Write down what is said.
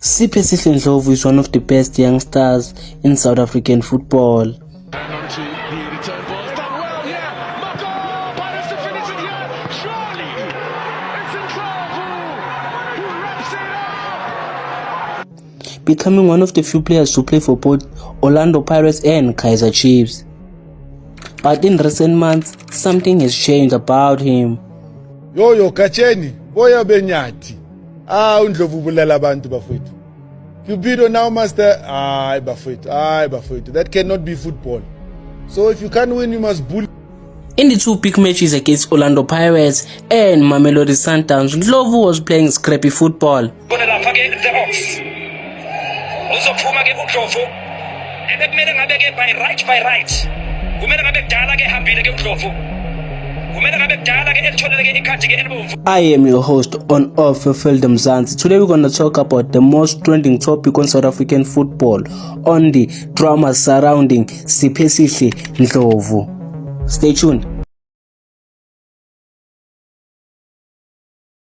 Siphe Sihle Ndlovu is one of the best young stars in South African football. And onto the return ball. It's done well, yeah. Mako! Pirates to finish it here. Surely it's Ndlovu who wraps it up. Becoming one of the few players to play for both Orlando Pirates and Kaizer Chiefs. But in recent months, something has changed about him. Yo Kacheni, boya benyati. Ndlovu bulala abantu bafethu. Cupido now master, bafethu. That cannot be football. So if you can't win, you must bully. In the two big matches against Orlando Pirates and Mamelodi Sundowns, Ndlovu was playing scrappy football. I am your host on Off Field Mzansi. Today we're going to talk about the most trending topic on South African football, on the drama surrounding Siphe Sihle Ndlovu. Stay tuned.